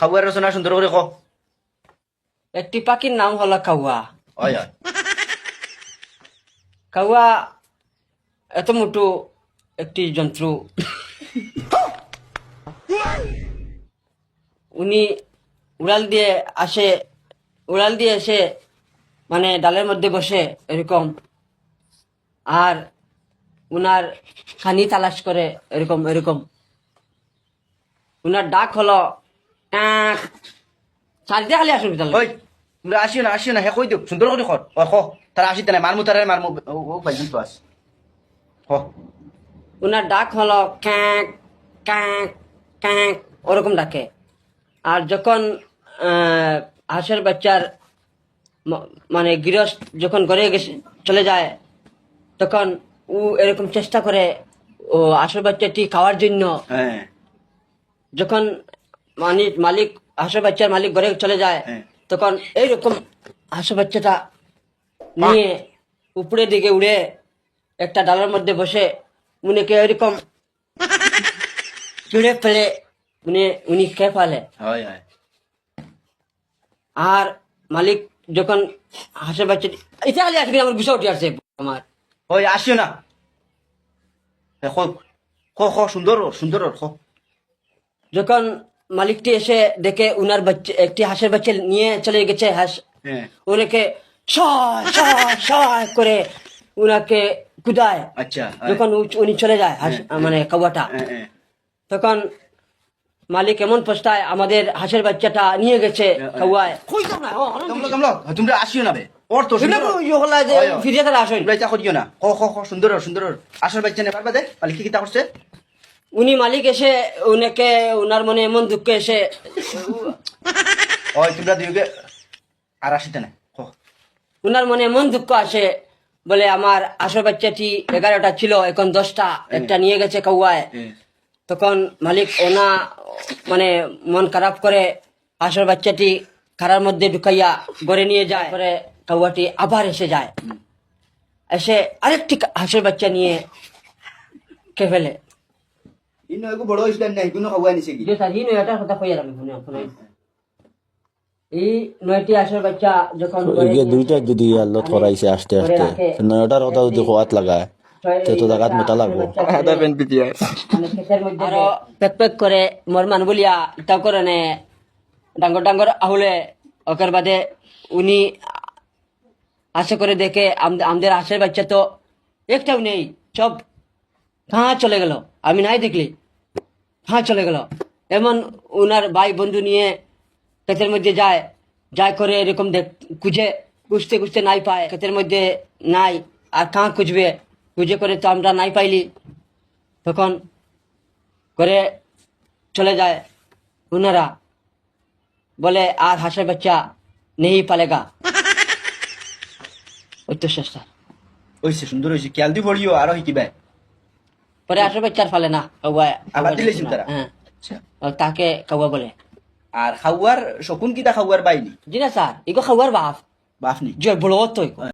খাওয়ার রচনা সুন্দর করে কো। একটি পাখির নাম হলো কাউয়া। হয় হয়। কাউয়া এত মোটু একটি জন্তু। উনি উড়াল দিয়ে আসে, উড়াল দিয়ে এসে মানে ডালের মধ্যে বসে এরকম, আর উনার খানি তালাশ করে এরকম এরকম। উনার ডাক হলো টাক। চারিদিকে খালি আসুন বিদ্যালয়। ওই তোমরা আসিও না হে কই দিও সুন্দর করে কর ও কো তারা আসিতে না মারমু তারা মারমু ও পাইছেন তো আস হ উনার ডাক হলো ক্যাঁক ক্যাঁক ক্যাঁক, ওরকম ডাকে। আর যখন হাঁসের বাচ্চার মানে গৃহস্থ যখন ঘরে গেছে চলে যায়, তখন ও এরকম চেষ্টা করে ও হাঁসের বাচ্চাটি খাওয়ার জন্য। হ্যাঁ যখন মালিক হাঁসের বাচ্চার মালিক ঘরে চলে যায়, হ্যাঁ। তখন এইরকম হাঁসের বাচ্চাটা নিয়ে উপরের দিকে উড়ে একটা ডালের মধ্যে বসে উনিকে এরকম চুড়ে ফেলে উনি খেয়ে ফেলে। হয় হয়। আর মালিক যখন হাঁসের বাচ্চাটি এটা খালি আসবে আমার গুছা উঠে আসছে আমার। ওই আসিও না হে কো কো কো সুন্দর কো। যখন মালিকটি এসে দেখে উনার বাচ্চা একটি হাঁসের বাচ্চা নিয়ে চলে গেছে হাঁস, হ্যাঁ ওনাকে করে উনাকে কুদায়। আচ্ছা যখন উনি চলে যায় হাঁস মানে কাউয়াটা, তখন মালিক এমন পস্তায় আমাদের হাঁসের বাচ্চাটা নিয়ে গেছে কাউয়ায়। তোমরা আসিও না বে ওর তো ফিরে তারা আসেন। তোমরা এটা করিও না কো কো কো সুন্দর আসল বাচ্চা নে পারবা দে মালিক কি কিতা করছে। উনি মালিক এসে উনাকে উনার মনে এমন দুঃখ এসে ওই তোমরা দুইকে আর আসিতে না কো। উনার মনে এমন দুঃখ আসে, বলে আমার আসল বাচ্চাটি 11টা ছিল, এখন 10টা, একটা নিয়ে গেছে কাউয়ায়। তখন মালিক ওনা মানে মন খারাপ করে আসল বাচ্চাটি খারার মধ্যে ঢুকাইয়া ঘরে নিয়ে যায়। পরে কাউয়াটি আবার এসে যায়, এসে আরেকটি হাঁসের বাচ্চা নিয়ে খেয়ে ফেলে। ইনো এগো বড় ইসলাম নাই কোনো খাওয়া নিছে কি। যে সাজি নয়টার কথা কইয়া আমি শুনে এই 9টি হাঁসের বাচ্চা যখন এগে দুইটা যদি আল্লাহ ধরাইছে আস্তে আস্তে নয়টার কথা যদি খোয়াত লাগায় তো জায়গাত মোটা লাগবো। আরো পেক পেক করে মরমান বলিয়া তাও করে নে ডাঙ্গর ডাঙ্গর আহুলে ওকের বাদে উনি আশা করে দেখে আমাদের হাঁসের বাচ্চা তো একটাও নেই, সব কাঁ চলে গেল, আমি নাই দেখলি কাঁ চলে গেল। এমন উনার ভাই বন্ধু নিয়ে ক্ষেতের মধ্যে যায় করে এরকম খুঁজতে নাই পায়, ক্ষেতের মধ্যে নাই, আর কাঁ খুঁজে করে তো আমরা নাই পাইলি। তখন করে চলে যায় উনারা, বলে আর হাঁসের বাচ্চা নেই পালেগা। ওই তো চেষ্টা ওইছে সুন্দর হইছে খেয়াল দি পড়িও আরো শিকিবা। পরে হাঁসের বাচ্চার ফালে না কাউয়া, আবার দিলেছেন তারা। হ্যাঁ আচ্ছা তাকে কাউয়া বলে। আর খাওয়ার শকুন কিতা খাওয়ার বাইনি জি না স্যার, এগো খাওয়ার বাপ বাফনি জয় বড় তো